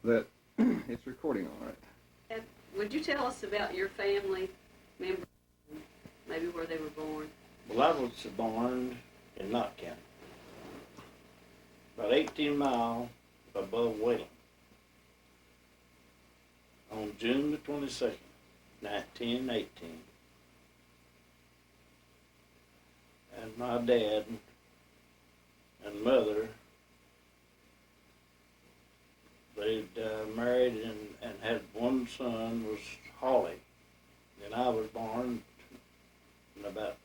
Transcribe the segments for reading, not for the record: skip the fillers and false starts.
that it's recording all right. Would you tell us about your family members, maybe where they were born? Well, I was born in Knott County, about 18 miles above Wayland, on June the 22nd, 1918. And my dad and mother, they'd married and had one son, was Holly. And I was born in about,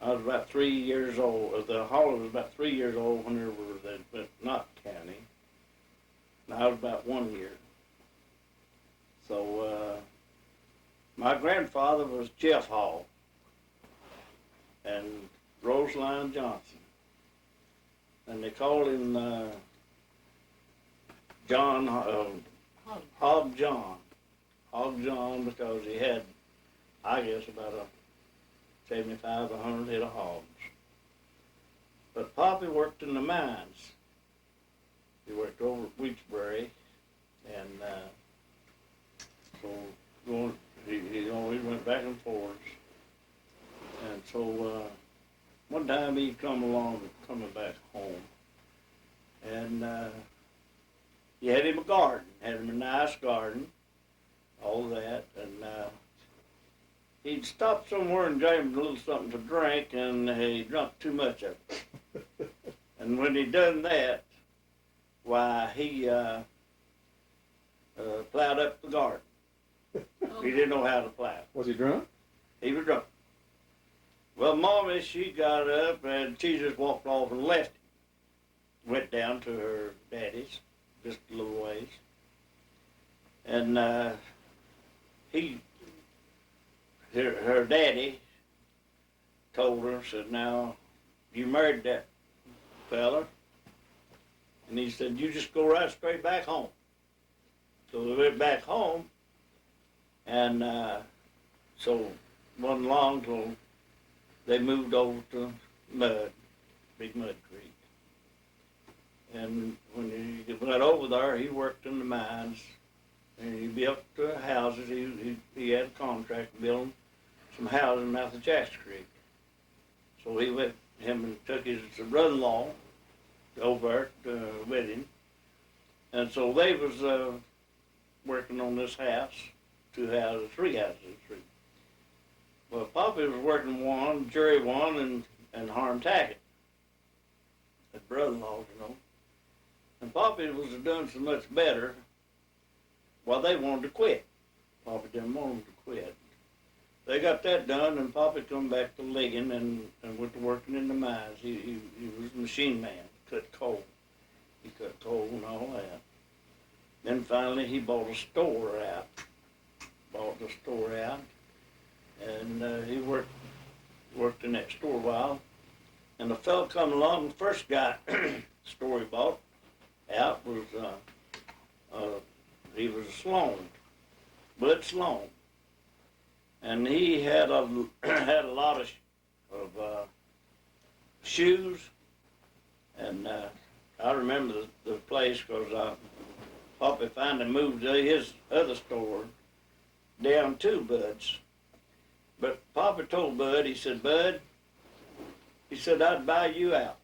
I was about 3 years old. The Holly was about 3 years old whenever they went to Knott County. And I was about 1 year. So my grandfather was Jeff Hall and Roseline Johnson. And they called him John, Hog John. Hog John because he had, I guess, about 75, 100 head of hogs. But Poppy worked in the mines. He worked over at Weeksbury, and so he always went back and forth. And so one time he coming back home, and he had him a garden, had him a nice garden, all that, and he'd stop somewhere and gave him a little something to drink, and he drank too much of it. And when he done that, why, he plowed up the garden. He didn't know how to plow. Was he drunk? He was drunk. Well, Mommy, she got up and she just walked off and left him. Went down to her daddy's, just a little ways. And her daddy told her, said, now, you married that fella? And he said, you just go right straight back home. So they went back home, and so wasn't long till they moved over to Big Mud Creek. And when he went over there, he worked in the mines, and he built houses. He had a contract to build some houses mouth of Jackson Creek. So he went, him and took his brother-in-law over with him. And so they was working on this house, 2 houses, 3 houses. Well, Poppy was working one, Jerry one, and Harm Tackett, his brother-in-law, you know. And Poppy was doing so much better, well, they wanted to quit. Poppy didn't want them to quit. They got that done, and Poppy come back to Ligon and went to working in the mines. He was a machine man, cut coal. He cut coal and all that. Then finally he bought a store out. And he worked in that store a while. And the fellow come along, the first guy store he bought out was, he was a Sloan, Bud Sloan. And he had a lot of shoes, and I remember the place because Poppy finally moved his other store down to Bud's. But Poppy told Bud, he said, Bud, he said, I'd buy you out.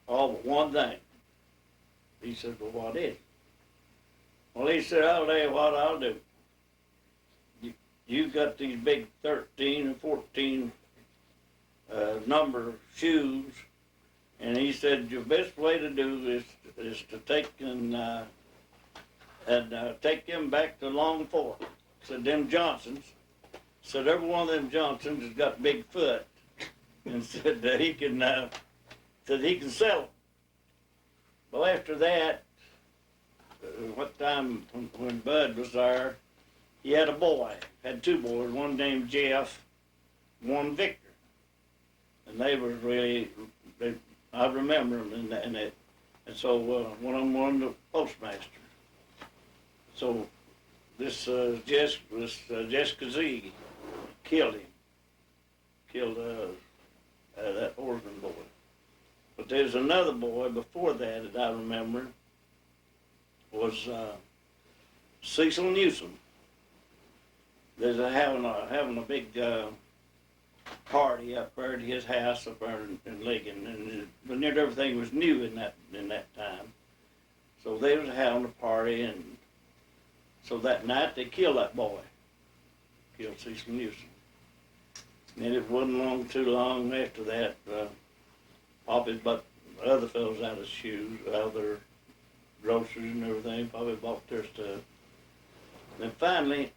All but one thing. He said, well, what is it? Well, he said, I'll tell you what I'll do. You got these big 13 and 14 number shoes, and he said your best way to do is to take and take them back to Long Fork. Said them Johnsons. Said every one of them Johnsons has got big foot, and said he can sell them. Well, after that, what time when Bud was there, he had a boy, had 2 boys, one named Jeff, one Victor. And they was really, I remember them, and so one of them was the postmaster. So this Jessica Z killed him, killed that Oregon boy. But there's another boy before that I remember was Cecil Newsom. There's having a big party up there at his house up there in Lincoln, and nearly everything was new in that time. So they was having a party, and so that night they killed that boy, killed Cecil Newsom. And it wasn't too long after that, Poppy bought other fellows out of shoes, out of their groceries and everything. Probably bought their stuff. Then finally,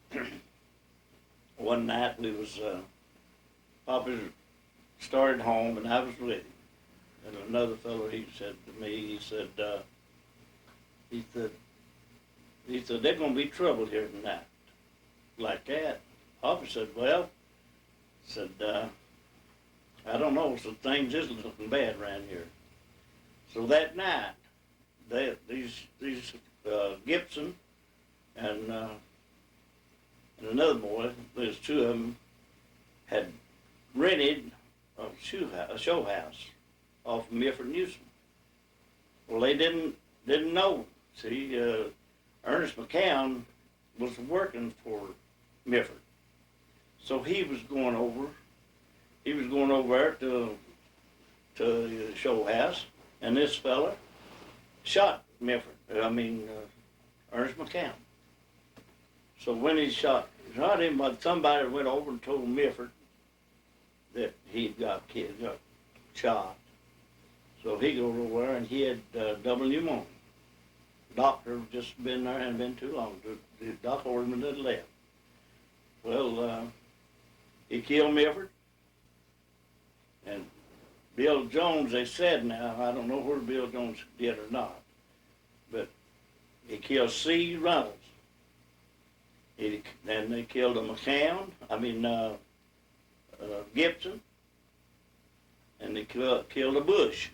one night we was, Poppy started home and I was with him. And another fellow, he said to me, he said, there's gonna be trouble here tonight. Like that. Poppy said, well, I don't know, so things is looking bad around here. So that night, these Gibson and another boy, there's two of them, had rented a show house off of Milford Newsom. Well, they didn't know. See, Ernest McCown was working for Milford, so he was going over there to the show house, and this fella shot Ernest McCown. So when he shot him, but somebody went over and told Milford that he'd got shot. So he goes over there and he had double pneumonia. Doctor just been there, hadn't been too long. The doctor ordered him to left. Well, he killed Milford. And Bill Jones, they said now, I don't know where Bill Jones did or not, but he killed C. Reynolds. Then they killed Gibson, and they killed a Bush.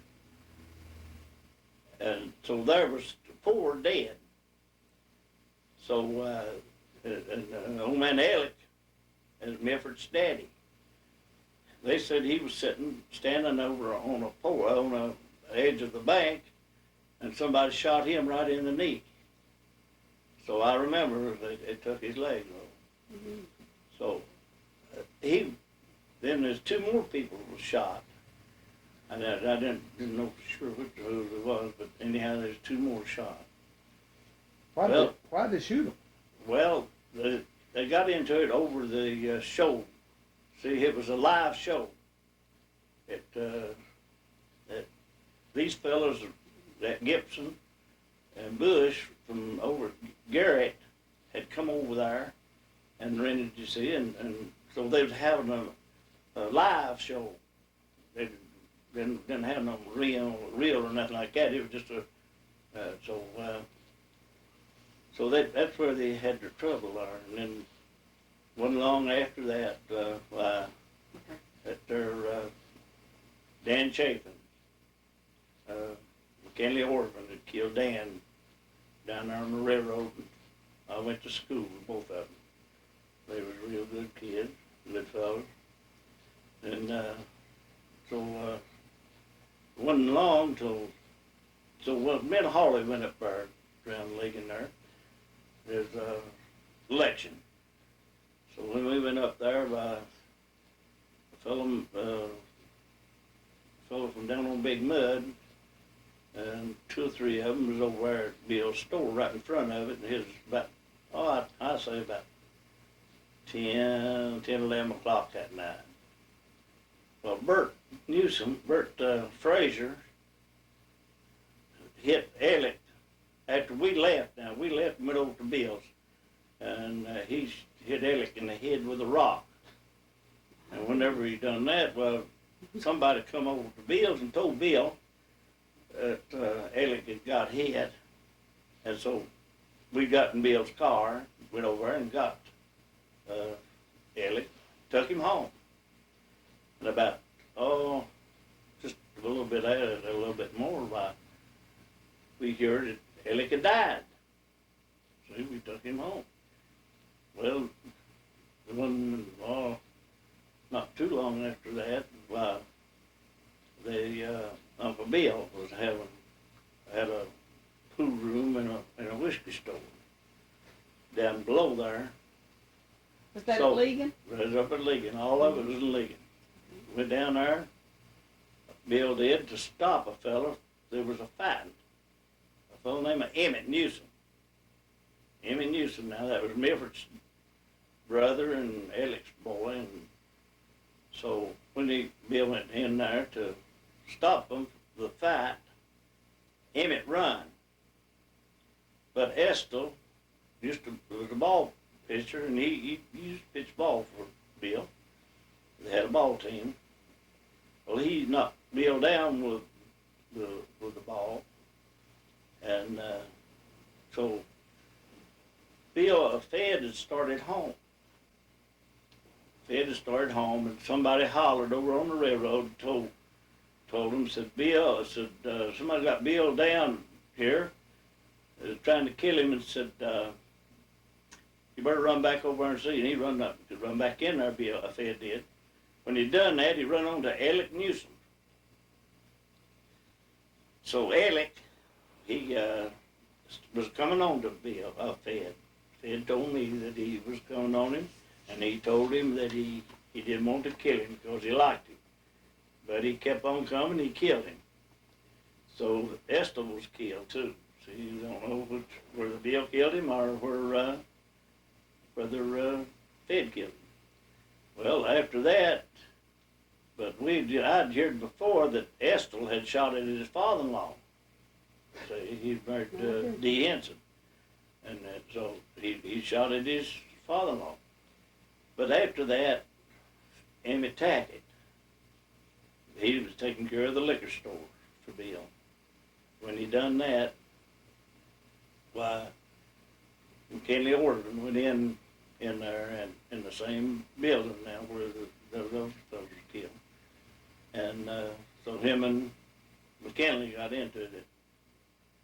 And so there was 4 dead. So, old man Alec is Milford's daddy. They said he was standing over on the edge of the bank, and somebody shot him right in the knee. So I remember they took his leg off. Mm-hmm. So then there's 2 more people were shot. And I didn't know for sure who it was, but anyhow, there's 2 more shot. Why'd they shoot them? Well, they got into it over the show. See, it was a live show. These fellows, that Gibson and Bush from over Garrett, had come over there and rented, you see, and so they was having a live show. They didn't have no reel or nothing like that. It was just so that's where they had their trouble there. And then wasn't long after that, Dan Chapin, McKinley Orphan had killed Dan down there on the railroad. I went to school with both of them. They was real good kids, good fellas. And it wasn't long till me and Holly went up there around the lake in there. There's election. So when we went up there, a fellow from down on Big Mud, and 2 or 3 of them was over there at Bill's store right in front of it, and it was about, I'd say about 10, 11 o'clock that night. Well, Bert Frazier hit Alec after we left. Now, we left and went over to Bill's, and he hit Alec in the head with a rock. And whenever he done that, well, somebody come over to Bill's and told Bill that Alec had got hit. And so we got in Bill's car, went over and got Alec, took him home. And about, just a little bit later, a little bit more, we heard that Alec had died. So we took him home. Well, it wasn't not too long after that, Uncle Bill had a pool room and a whiskey store down below there. Was that So- at Legan? Right up at Legan, all of it was in Legan. Went down there, Bill did, to stop a fella. There was a fighting. A fellow named Emmett Newsom. Emmett Newsom, now that was Milford's brother and Alec's boy, and so when Bill went in there to stop them, the fight, Emmett run. But Estill was a ball pitcher, and he used to pitch ball for Bill. They had a ball team. Well, he knocked Bill down with the ball, and so Bill, Fed had started home. And somebody hollered over on the railroad, told him, said, Bill, said, somebody got Bill down here, trying to kill him, and said, you better run back over and see. And he run back in there, Bill, Fed did. When he done that, he run on to Alec Newsom. So Alec, he was coming on to Bill, Fed. Fed told me that he was coming on him, and he told him that he didn't want to kill him because he liked him. But he kept on coming, he killed him. So Esther was killed too. So you don't know whether Bill killed him or whether Fed killed him. Well, after that, but I'd heard before that Estill had shot at his father-in-law. So he married Dee Henson. And so he shot at his father-in-law. But after that, Emmett Tackett, he was taking care of the liquor store for Bill. When he done that, why, McKinley Orton went in there and in the same building now where those fellows were killed. And so him and McKinley got into it,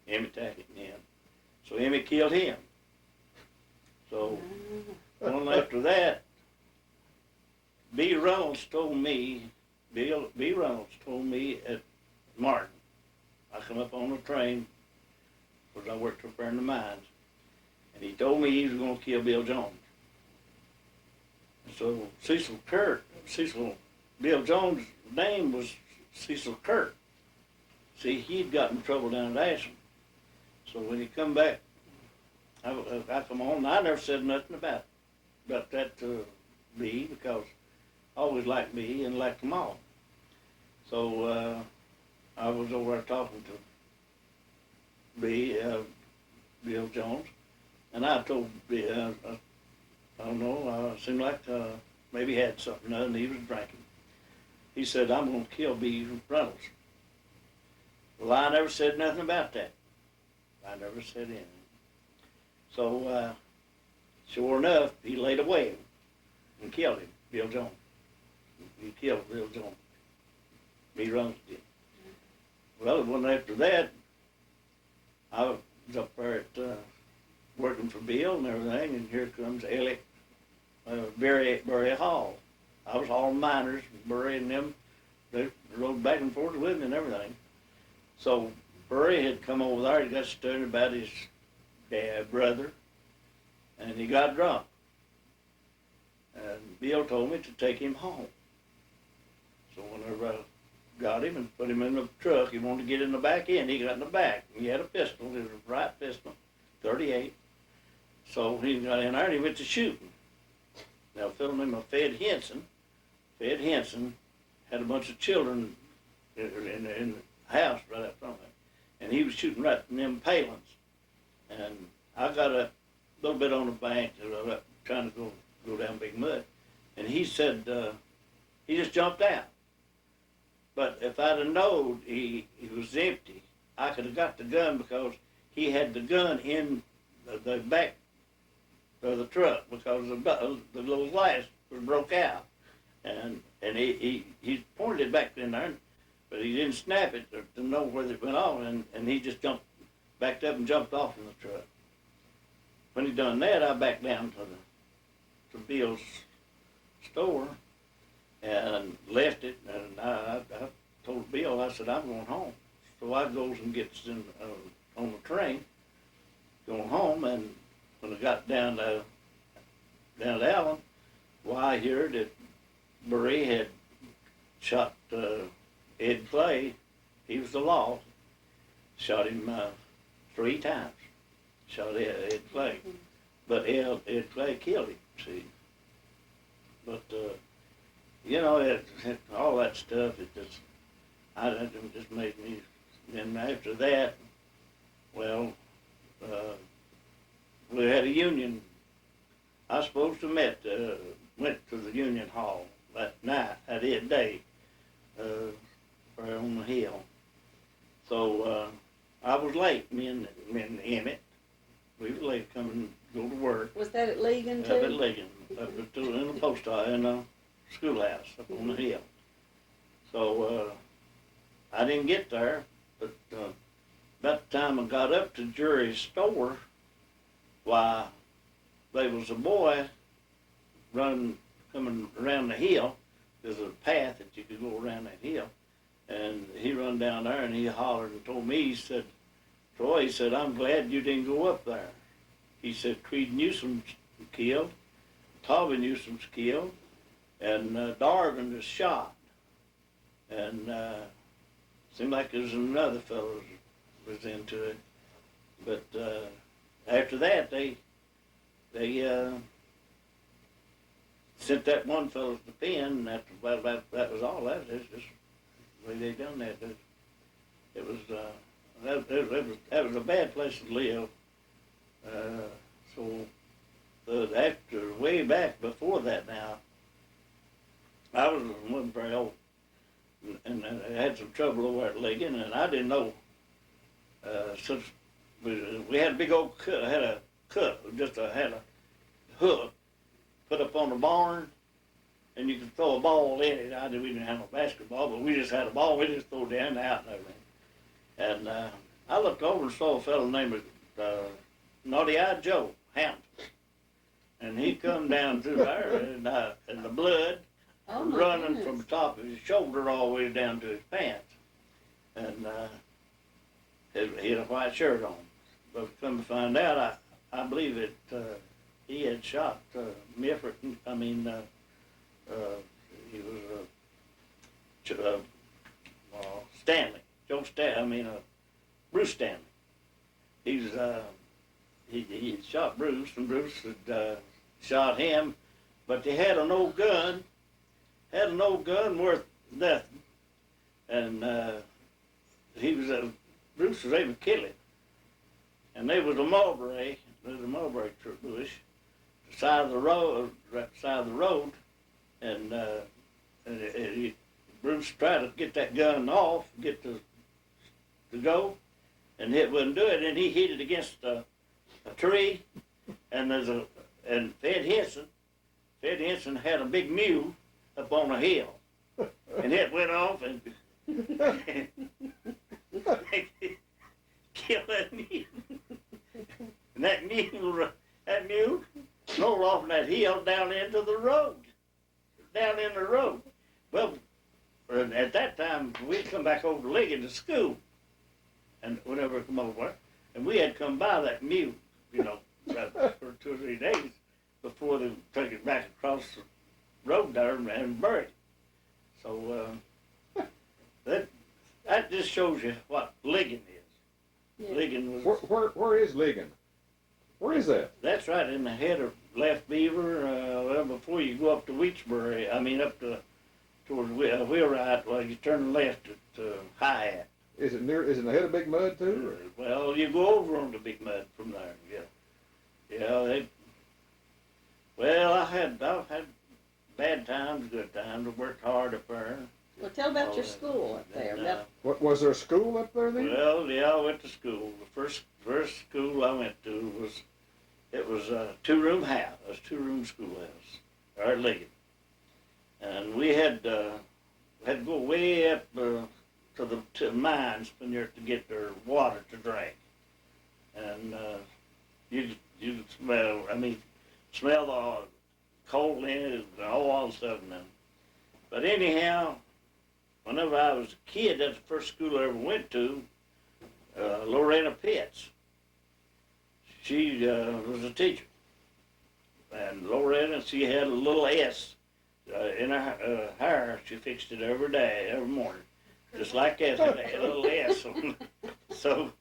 Emmett Tackett and him. So Emmett killed him. So one after that, B. Reynolds told me at Martin, I come up on the train, because I worked up there in the mines, and he told me he was going to kill Bill Jones. So Bill Jones' name was Cecil Kirk. See, he'd got in trouble down at Ashland. So when he come back, I come on, and I never said nothing about that to B, because I always liked B and liked them all. So I was over there talking to B, Bill Jones, and I told B, I don't know, seemed like maybe he had something other and he was drinking. He said, I'm going to kill B. Reynolds. Well, I never said nothing about that. I never said anything. So, sure enough, he laid away and killed him, Bill Jones. He killed Bill Jones. B. Reynolds did. Well, it wasn't after that. I was up there at, working for Bill and everything, and here comes Alec Berry Hall. I was hauling miners, Berry and them. They rode back and forth with me and everything. So Berry had come over there, he got studying about his brother, and he got drunk. And Bill told me to take him home. So whenever I got him and put him in the truck, he wanted to get in the back end. He got in the back. He had a pistol. It was a bright pistol, 38. So he got in there and he went to shooting. Now, a fellow named Fed Henson had a bunch of children in the house right up front of him. And he was shooting right in them palings. And I got a little bit on the bank, trying to go down Big Mud. And he said, he just jumped out. But if I'd have known he was empty, I could have got the gun, because he had the gun in the back of the truck, because the little glass was broke out. And he pointed it back in there, but he didn't snap it to know whether it went off, and he just backed up and jumped off in the truck. When he done that, I backed down to Bill's store and left it, and I told Bill, I said, I'm going home. So I goes and gets in, on the train, going home, and when I got down to Allen, why I hear that Burry had shot Ed Clay. He was the law. Shot him 3 times. Shot Ed Clay. But Ed Clay killed him, see. But, you know, all that stuff, it just made me, and after that, well, we had a union. I was supposed to went to the Union Hall that night, that day, on the hill. So, I was late, me and Emmett. We was late coming to go to work. Was that at Legan Up at too? Ligon, in the post office, in the schoolhouse up on the hill. So, I didn't get there, but, about the time I got up to Jury's store, why, there was a boy coming around the hill. There's a path that you could go around that hill. And he run down there and he hollered and told me, he said, Troy, he said, I'm glad you didn't go up there. He said, Creed Newsom's killed, Toby Newsom's killed, and Darvin is shot. And seemed like there was another fellow was into it. But after that, they sent that one fellow to the pen, and that was all. That was just the way they done that. It was that was a bad place to live. So after way back before that, now I wasn't very old, and I had some trouble over at Ligon, and I didn't know. Since we had a big old cut, had a hook put up on the barn, and you could throw a ball in it. We didn't have no basketball, but we just had a ball. We just threw it down and out and everything. And I looked over and saw a fellow named Naughty Eyed Joe Hampton, and he come down through there, and the blood Oh, my running goodness. from the top of his shoulder all the way down to his pants, and he had a white shirt on. But come to find out, I believe that he had shot Mifford. I mean, he was Stanley, Joe Stanley. I mean, Bruce Stanley. He had shot Bruce, and Bruce had shot him, but they had an old gun worth nothing, and Bruce was able to kill him. And there was a mulberry bush, right beside the road, and Bruce tried to get that gun off, get to go, and it wouldn't do it. And he hit it against a tree, and Fed Henson had a big mule up on a hill, and it went off and killed that mule. And that mule rolled off that hill down into the road, down in the road. Well, at that time, we'd come back over to Ligon to school, and whenever we come over, and we had come by that mule, for 2 or 3 days before they took it back across the road there and buried it. So that just shows you what Ligon is. Yeah. Ligon was. Where is Ligon? Where is that? That's right in the head of Left Beaver. Well, before you go up to Weechbury, I mean up towards Wheelwright. Well, you turn left at Hyatt. Is it in the head of Big Mud too? Well, you go over on the Big Mud from there. Yeah. I've had bad times, good times. I worked hard up there. Well, tell about your school up there. About, What, was there a school up there then? Well, yeah, I went to school. The first school I went to was a 2-room house, a 2-room schoolhouse, or Ligon. And we had to go way up to the mines from there to get their water to drink. And you could smell the coal in it and all that stuff in them. But anyhow, whenever I was a kid, that's the first school I ever went to, Lorena Pitts. She was a teacher. And Lorena, she had a little S in her hair. She fixed it every day, every morning. Just like that, a little S. So,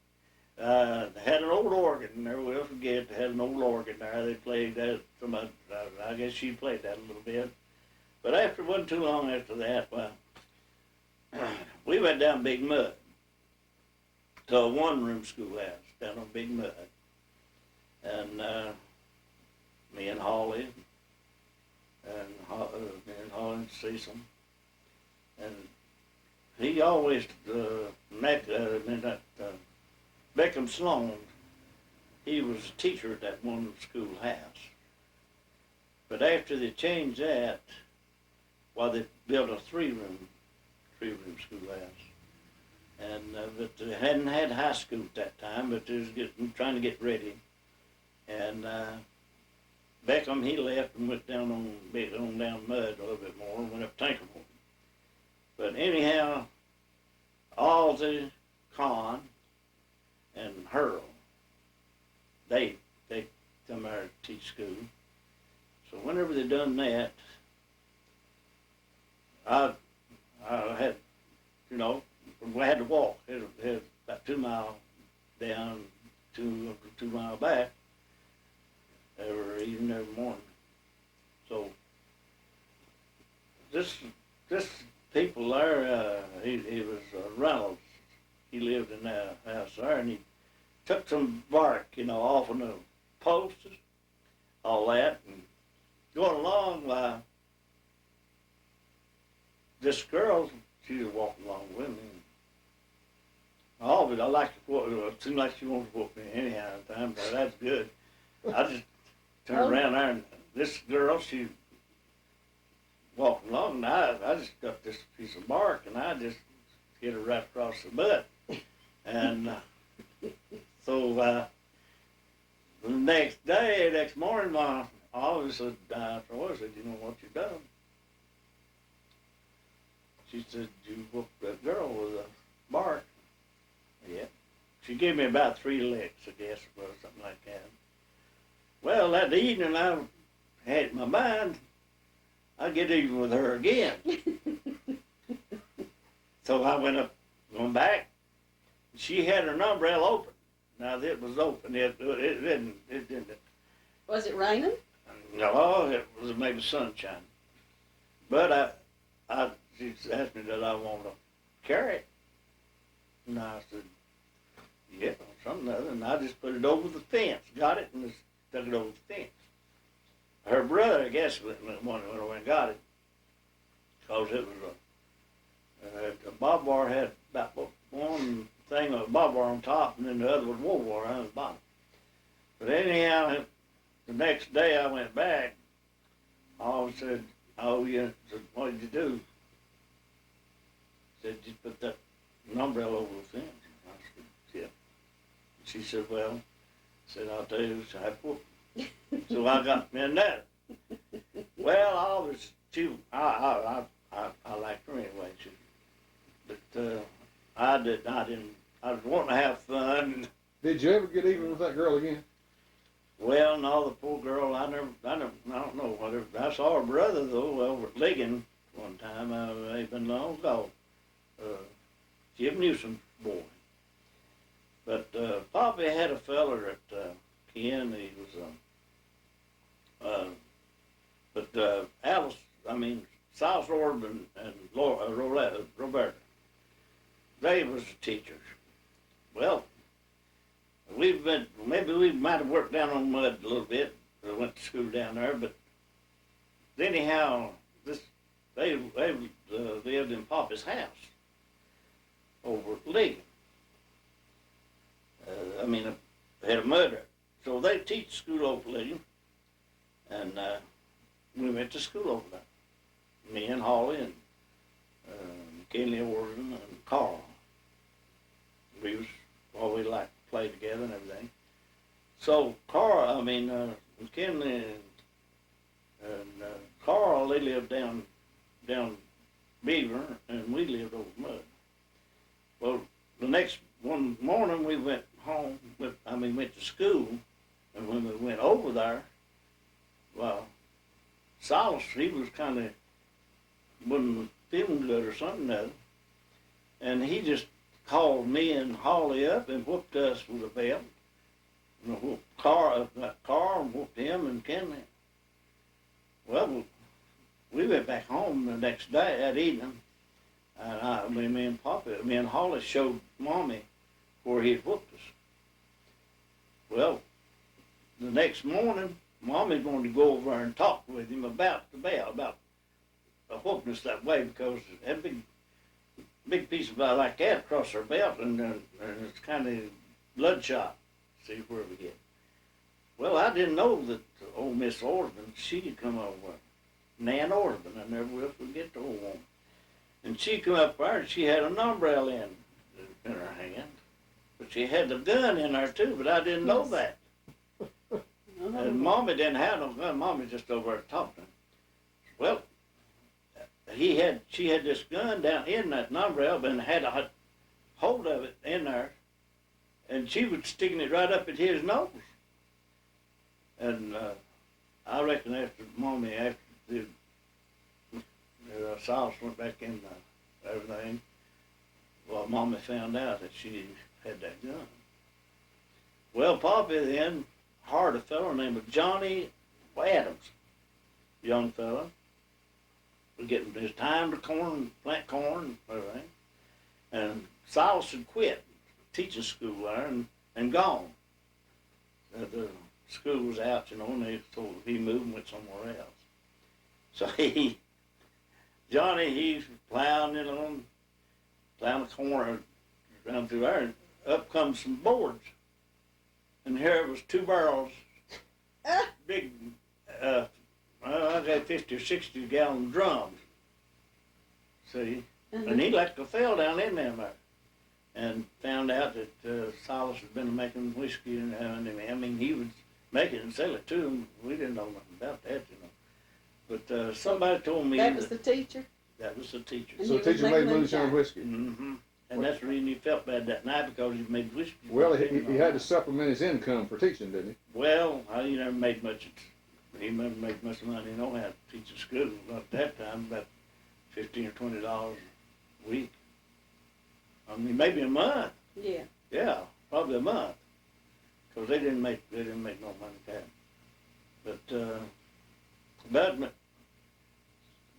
they had an old organ, never will forget, they had an old organ there. They played that, I guess she played that a little bit. But after, it wasn't too long after that, well, we went down Big Mud to a one-room schoolhouse down on Big Mud. And me and Holly and Cecil. And he always, Beckham Sloan, he was a teacher at that one schoolhouse. But after they changed that, they built a three-room schoolhouse. And but they hadn't had high school at that time, but they was trying to get ready. And Beckham, he left and went down down Mud a little bit more and went up Tankerville. But anyhow, Ozzy, Con, and Hurl, they come there to teach school. So whenever they done that, I had, we had to walk. It was about 2 miles down, 2 miles back, every morning. So this people there, he was Reynolds. He lived in that house there, and he took some bark, off of the posts, all that, and going along, this girl, she was walking along with me. All of it, I like to whoop. It seemed like she wanted to whoop me anyhow at the time, but that's good. I just turned around there, and this girl, she walking along, and I just got this piece of bark, and I just hit her right across the butt. And so the next morning, my office said, Troy said, you know what you done? She said, you whooped that girl with a bark. Yeah. She gave me about 3 licks, I guess, or something like that. Well, that evening I had in my mind, I'd get even with her again. So I went back. She had her umbrella open. Now it was open. It didn't. Was it raining? No, it was maybe sunshine. But she asked me that I want to carry it. And I said, yeah, something other. And I just put it over the fence. Got it and just took it over the fence. Her brother, I guess, went and got it. Because it was a bob wire had about one thing of bob wire on top, and then the other was wool wire on the bottom. But anyhow, the next day I went back. I said, oh yeah, said, what did you do? Said, you put that umbrella over the fence. I said, yeah. She said, well, I'll tell you, I whooped. So I got me in that. Well, I was too, I liked her anyway. But I was wanting to have fun. Did you ever get even with that girl again? Well, no, the poor girl, I don't know whether, I saw her brother though over at Ligon one time, it's been long ago. Jim Newsom's boy. But Poppy had a feller at Ken, he was, Alice, Silas Orban and Roberta, they was teachers. Well, maybe we might have worked down on Mud a little bit. I went to school down there, but anyhow, they lived in Papa's house over at Lee. They had a murder, so they teach school over Lee, and we went to school over there. Me and Holly and McKinley Orton and Carl. We always liked to play together and everything. So McKinley and Carl, they lived down beaver, and we lived over mud. Well, the next one morning we went home, went to school, and when we went over there, well, Silas, he was kind of, wasn't feeling good or something or other, and he just called me and Holly up and whooped us with a belt. And whooped car and whooped him and Kenley. Well, we went back home the next day, that evening, and me and Holly showed Mommy where he'd whooped us. Well, the next morning, Mommy's going to go over there and talk with him about the bell, about whooping us that way, because it had a big piece of like that across her belt, and it's kind of bloodshot. See where we get. Well, I didn't know that old Miss Ortman, she'd come over. Nan Ortman, I never will forget the old woman. And she come up there and she had an umbrella in her hand. But she had the gun in her too, but I didn't know that. And Mommy didn't have no gun. Mommy just over there talking. Well, she had this gun down in that umbrella and had a hold of it in there. And she was sticking it right up at his nose. And I reckon after the Silas went back in everything, well, Mommy found out that she had that gun. Well, Poppy then hired a fellow named Johnny Adams, young fellow. Was getting his time to plant corn, and everything. And Silas had quit teaching school there and gone. The school was out, and they told he moved and went somewhere else. So Johnny, he's plowing the corn around through there, and up comes some boards. And here it was 2 barrels, big, I got 50 or 60 gallon drums. See? And he like to fell down in there. And found out that Silas had been making whiskey, and he would make it and sell it to him. We didn't know nothing about that, But somebody told me that was the teacher? That was the teacher. And So the teacher made moonshine whiskey. Mm-hmm. And that's the reason he felt bad that night, because he made whiskey. Well, he had to supplement his income for teaching, didn't he? Well, he never made much. He never made much money. He know how to teach at school. At that time, about $15 or $20 a week. Maybe a month. Yeah. Yeah, probably a month. Because they didn't make no money that. But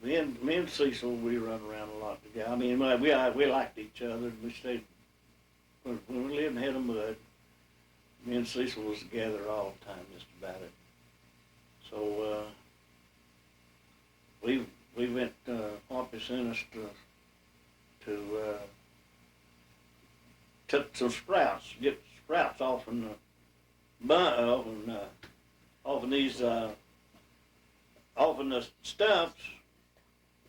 me and Cecil, we run around a lot together. We liked each other. We stayed when we lived in Head of Mud. Me and Cecil was together all the time, just about it. So we went. Poppy sent us to took some sprouts, get sprouts off in the stumps,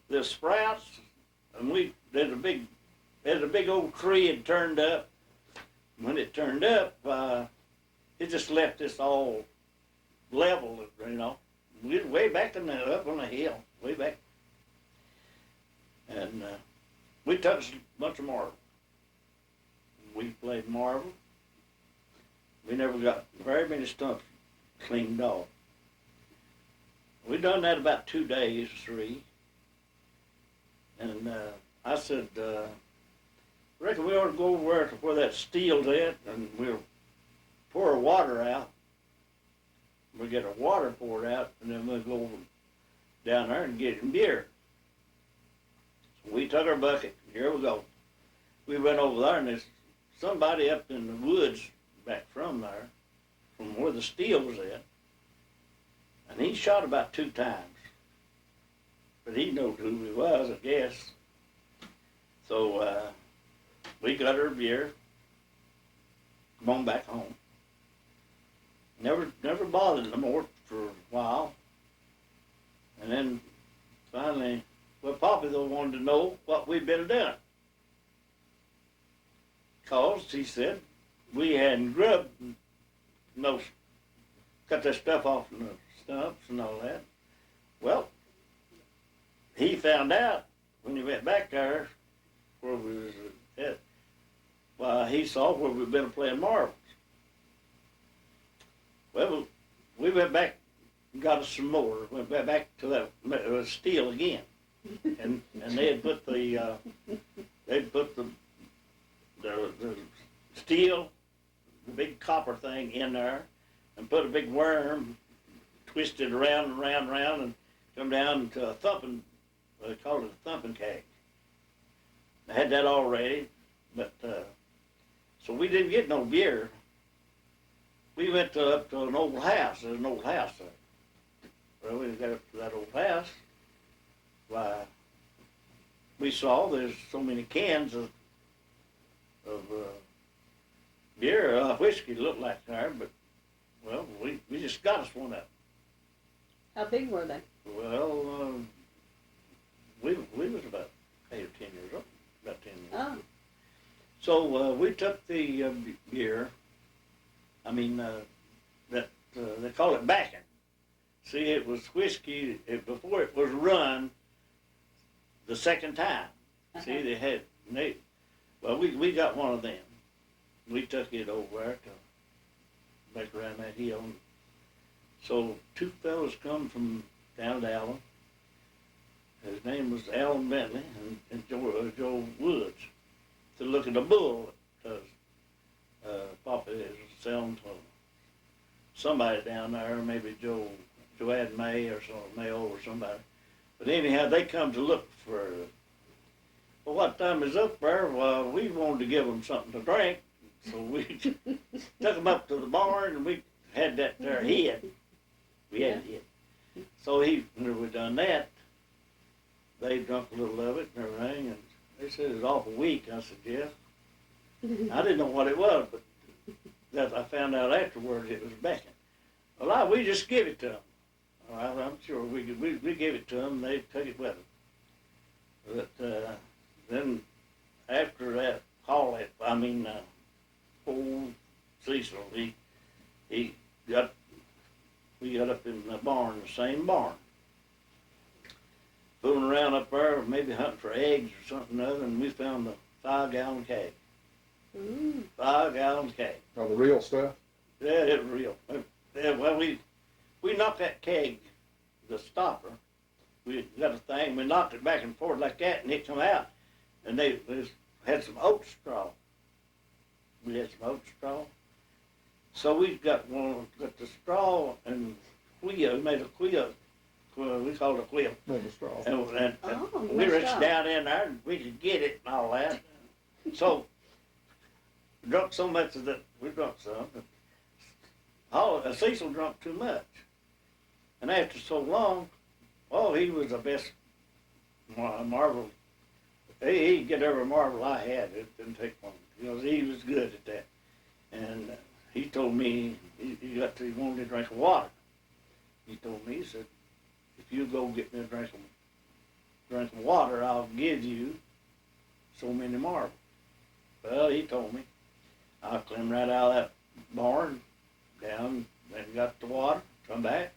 the sprouts, and there's a big old tree had turned up. When it turned up, it just left us all level, We were way back up on the hill, way back. And we took a bunch of marble. We played marble. We never got very many stumps cleaned off. We done that about 2 days, 3. And I said, reckon we ought to go over to where that steel's at, and we'll pour our water out. We'll get our water poured out, and then we'll go over down there and get some beer. So we took our bucket, and here we go. We went over there, and there's somebody up in the woods back from there, from where the steel was at, and he shot about 2 times. But he knew who he was, I guess. So we got our beer, come on back home. Never bothered no more for a while. And then finally, Poppy though wanted to know what we'd been doing. Cause he said we hadn't grubbed cut that stuff off from the stumps and all that. Well, he found out when he went back there, where we was at, well, he saw where we'd been playing marbles. Well, we went back and got us some more. Went back to that steel again, and they had put the steel, the big copper thing in there, and put a big worm, twisted around and around and around, and come down to a thumping. They called it a thumping keg. I had that all ready, but so we didn't get no beer. We went up to an old house. There's an old house there. Well, we got up to that old house. Why, we saw there's so many cans of beer, whiskey looked like there, but well, we just got us one up. How big were they? Well, we was about 8 or 10 years old, about 10 years. Oh. So we took the beer. I mean, they call it backing. See, it was whiskey before it was run the second time. See, well, we got one of them. We took it over there to back around that hill. So 2 fellows come from down at Allen. His name was Alan Bentley and Joe Woods to look at a bull that Papa is selling to somebody down there, maybe Joanne May or Mayo or somebody. But anyhow, they come to look for, well, what time is up there? Well, we wanted to give them something to drink, so we took them up to the barn, and we had that there hid. We had it hid. So when we done that, they drunk a little of it and everything, and they said it was awful weak. I said, yeah. I didn't know what it was, but that I found out afterwards it was bacon. Well, we just give it to them. All right, I'm sure we gave it to them, and they took it with them. But then after that, old Cecil, we got up in the barn, the same barn, fooling around up there, maybe hunting for eggs or something other, and we found a 5-gallon keg. Ooh. 5-gallon keg. Oh, the real stuff? Yeah, it was real. Yeah, well, we knocked that keg, the stopper. We got a thing, we knocked it back and forth like that, and it come out. And they had some oat straw. We had some oat straw. So we got the straw and quill, made a quill. We called it a quill. Made a straw. And we nice reached job. down in there and we could get it and all that. So we drunk so much of that, we drunk some. Cecil drunk too much. And after so long, he was the best marble. He'd get every marble I had. It didn't take one. He was good at that. And he told me he wanted a drink of water. He told me, he said, if you go get me a drink of water, I'll give you so many marbles. Well, he told me. I climbed right out of that barn, down, and got the water, come back.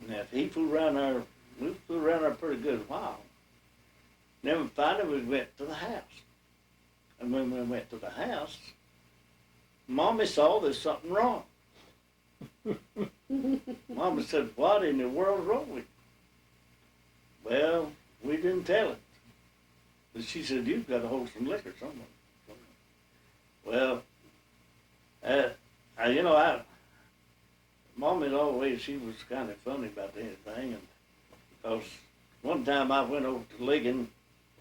And if he flew around there, we flew around there a pretty good while. Then finally we went to the house. And when we went to the house, Mommy saw there's something wrong. Mama said, what in the world's wrong with you? Well, we didn't tell it. But she said, you've got to hold some liquor somewhere. Well, Mommy always, she was kind of funny about anything. And because one time I went over to Ligon,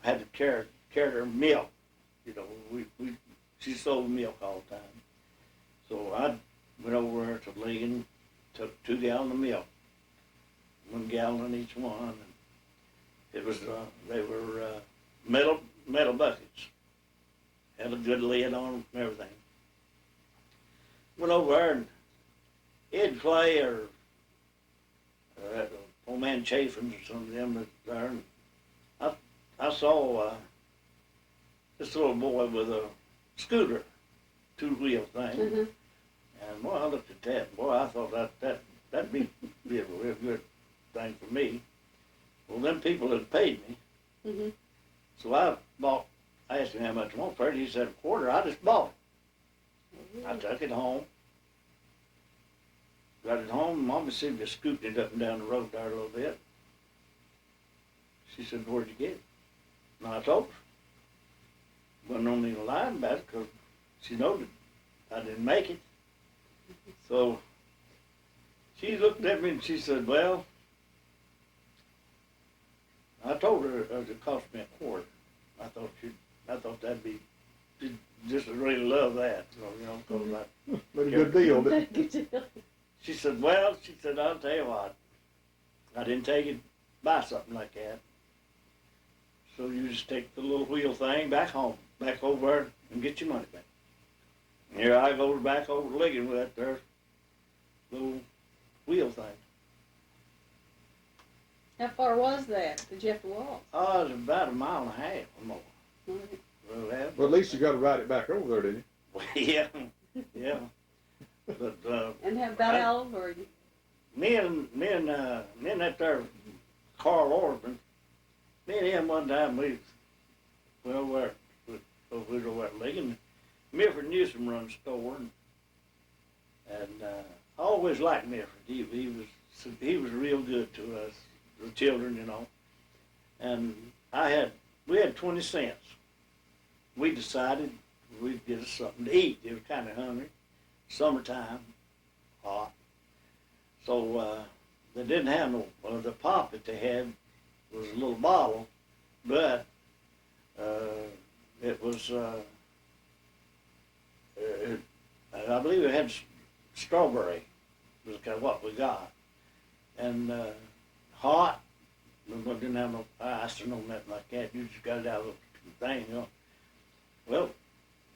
had to carry her milk. She sold milk all the time. So I went over there to Ligon, took 2 gallons of milk, 1 gallon in each one. And it was, they were metal buckets. Had a good lid on them and everything. Went over there and Ed Clay or old man Chaffins or some of them was there. And I saw this little boy with a scooter, 2-wheel thing. Mm-hmm. And boy, I looked at that. Boy, I thought that'd be a real good thing for me. Well, them people had paid me Mm-hmm. So I asked him how much I want for it. He said $25. I just bought it. I took it home. Got it home. Mama said just scooped it up and down the road there a little bit. She said, "Where'd you get it?" And I told her. Wasn't on any line about it because she knowed that I didn't make it. So she looked at me and she said, "Well," I told her it cost me $25. I thought that'd be, she'd just really love that, so, you know, because But a good deal, but she said, "I'll tell you what, I didn't take it, buy something like that. So you just take the little wheel thing back home, back over and get your money back." And here I go back over to Ligon with that there little wheel thing. How far was that? Did you have to walk? Oh, it was about a mile and a half or more. Mhm. Well, that- well, at least you got to ride it back over there, didn't yeah, yeah. But And about how old were you? me and that there Carl Orban, me and him one time we were over at Ligon. Milford Newsom run a store, and I always liked Milford. He was real good to us, the children, you know. And we had 20 cents. We decided we'd get us something to eat. They were kind of hungry. Summertime, hot. So they didn't have no, the pop that they had was a little bottle, but it was, I believe it had strawberry, was kind of what we got. And hot, but didn't have no ice or no nothing like that. You just got it out of the thing, you know. Well,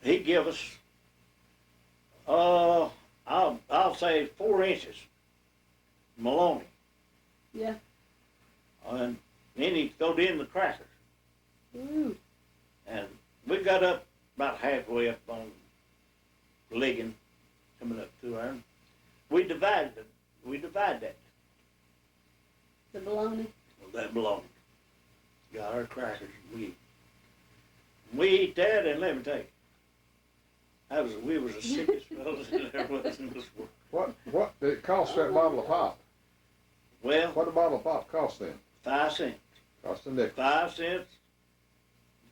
he give us, I'll say 4 inches, Maloney. Yeah. And then he throwed in the crackers. Ooh. And we got up about halfway up on Ligon, coming up through there. We divided that. The bologna. That belonged. Got our crackers. We eat that, and let me tell you, we was the sickest fellas that there was in this world. you? What did it cost that bottle of pop? Well, What did a bottle of pop cost then? 5 cents. Cost a nickel. 5 cents.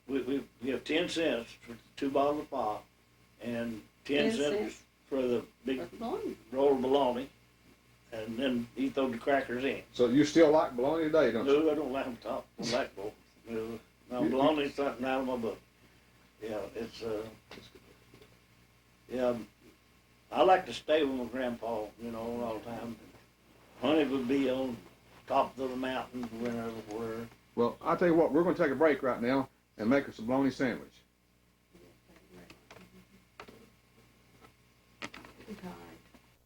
We have 10 cents for 2 bottles of pop, and 10 10 cents cents. for the big For the bologna. roll of bologna, and then he throw the crackers in. So you still like bologna today, don't you? No, I don't like them top. I don't like both. No, You- bologna's something out of my book. Yeah, it's yeah. I like to stay with my grandpa, you know, all the time. Honey would be on top of the mountains whenever we're. Well, I'll tell you what, we're going to take a break right now and make us a bologna sandwich.